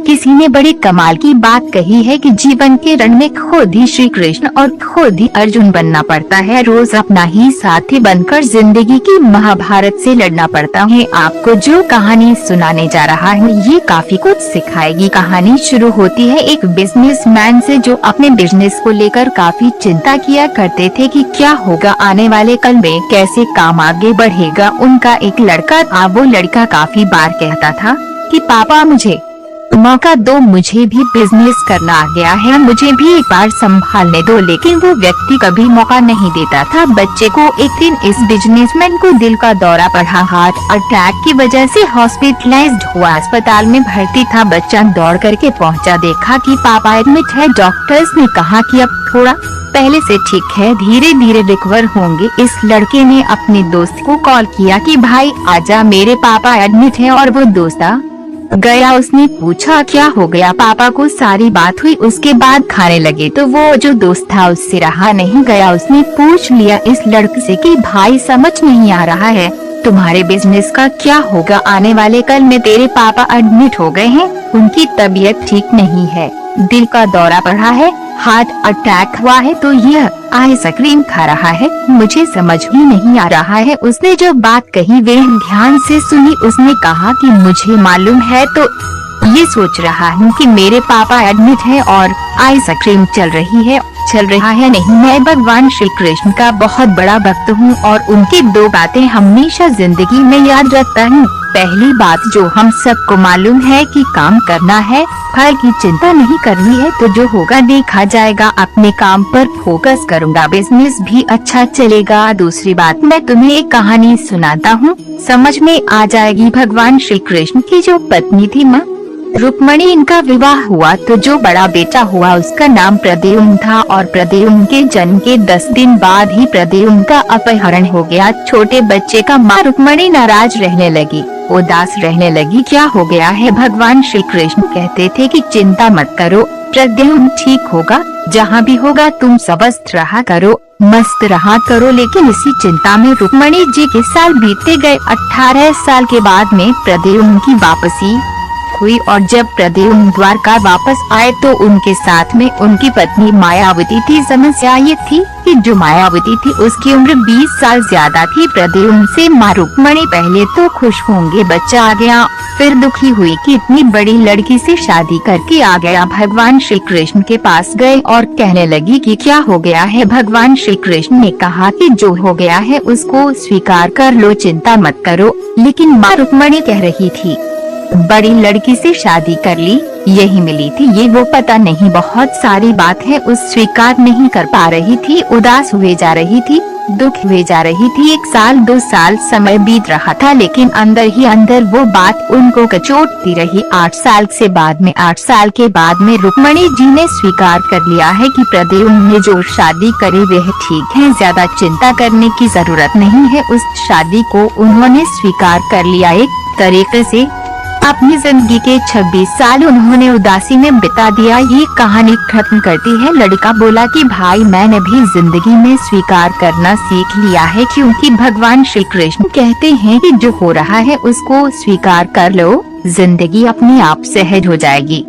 किसी ने बड़े कमाल की बात कही है कि जीवन के रण में खुद ही श्री कृष्ण और खुद ही अर्जुन बनना पड़ता है। रोज अपना ही साथी बनकर जिंदगी की महाभारत से लड़ना पड़ता है। आपको जो कहानी सुनाने जा रहा है ये काफी कुछ सिखाएगी। कहानी शुरू होती है एक बिजनेसमैन से जो अपने बिजनेस को लेकर काफी चिंता किया करते थे कि क्या होगा आने वाले कल में, कैसे काम आगे बढ़ेगा। उनका एक लड़का था। वो लड़का काफी बार कहता था कि पापा मुझे मौका दो, मुझे भी बिजनेस करना आ गया है, मुझे भी एक बार संभालने दो। लेकिन वो व्यक्ति कभी मौका नहीं देता था बच्चे को। एक दिन इस बिजनेसमैन को दिल का दौरा पड़ा। हार्ट अटैक की वजह से हॉस्पिटलाइज्ड हुआ, अस्पताल में भर्ती था। बच्चा दौड़ करके पहुंचा, देखा कि पापा एडमिट है। डॉक्टर्स ने कहा कि अब थोड़ा पहले से ठीक है, धीरे धीरे रिकवर होंगे। इस लड़के ने अपने दोस्त को कॉल किया कि भाई आजा, मेरे पापा एडमिट है। और वो दोस्त गया। उसने पूछा क्या हो गया पापा को, सारी बात हुई। उसके बाद खाने लगे तो वो जो दोस्त था उससे रहा नहीं गया। उसने पूछ लिया इस लड़के से कि भाई समझ नहीं आ रहा है तुम्हारे बिजनेस का क्या होगा, आने वाले कल में तेरे पापा एडमिट हो गए हैं, उनकी तबीयत ठीक नहीं है, दिल का दौरा पड़ा है, हार्ट अटैक हुआ है, तो यह आइसक्रीम खा रहा है, मुझे समझ ही नहीं आ रहा है। उसने जो बात कही वे ध्यान से सुनी। उसने कहा कि मुझे मालूम है, तो ये सोच रहा हूँ कि मेरे पापा एडमिट है और आइसक्रीम चल रहा है नहीं। मैं भगवान श्री कृष्ण का बहुत बड़ा भक्त हूँ और उनकी दो बातें हमेशा जिंदगी में याद रखता हूँ। पहली बात जो हम सबको मालूम है कि काम करना है, फल की चिंता नहीं करनी है, तो जो होगा देखा जाएगा। अपने काम पर फोकस करूँगा, बिजनेस भी अच्छा चलेगा। दूसरी बात, मैं तुम्हें एक कहानी सुनाता हूँ, समझ में आ जाएगी। भगवान श्री कृष्ण की जो पत्नी थी माँ रुक्मणी, इनका विवाह हुआ तो जो बड़ा बेटा हुआ उसका नाम प्रद्युम्न था। और प्रद्युम्न के जन्म के 10 दिन बाद ही प्रद्युम्न का अपहरण हो गया। छोटे बच्चे का माँ रुक्मणी नाराज रहने लगी, उदास रहने लगी। क्या हो गया है? भगवान श्री कृष्ण कहते थे कि चिंता मत करो, प्रद्युम्न ठीक होगा, जहाँ भी होगा तुम स्वस्थ रहा करो, मस्त रहा करो। लेकिन इसी चिंता में रुक्मणी जी के साल बीतते गए। 18 साल के बाद में प्रद्युम्न की वापसी हुई और जब प्रद्युम्न द्वारका वापस आए तो उनके साथ में उनकी पत्नी मायावती थी। समस्या ये थी कि जो मायावती थी उसकी उम्र 20 साल ज्यादा थी प्रद्युम्न से। माँ रुक्मणी पहले तो खुश होंगे बच्चा आ गया, फिर दुखी हुई कि इतनी बड़ी लड़की से शादी करके आ गया। भगवान श्री कृष्ण के पास गए और कहने लगी कि क्या हो गया है। भगवान श्री कृष्ण ने कहा कि जो हो गया है उसको स्वीकार कर लो, चिंता मत करो। लेकिन माँ रुक्मणी कह रही थी बड़ी लड़की से शादी कर ली, यही मिली थी, ये वो पता नहीं, बहुत सारी बात है, उस स्वीकार नहीं कर पा रही थी, उदास हुए जा रही थी, दुख हुए जा रही थी। 1 साल 2 साल समय बीत रहा था लेकिन अंदर ही अंदर वो बात उनको कचोटती रही। 8 साल के बाद में रुक्मणी जी ने स्वीकार कर लिया है कि प्रद्युम्न ने जो शादी करी वह ठीक है, ज्यादा चिंता करने की जरूरत नहीं है। उस शादी को उन्होंने स्वीकार कर लिया। एक तरीके से अपनी जिंदगी के 26 साल उन्होंने उदासी में बिता दिया। ये कहानी खत्म करती है। लड़का बोला कि भाई मैंने भी जिंदगी में स्वीकार करना सीख लिया है, क्योंकि भगवान श्री कृष्ण कहते हैं कि जो हो रहा है उसको स्वीकार कर लो, जिंदगी अपने आप सहज हो जाएगी।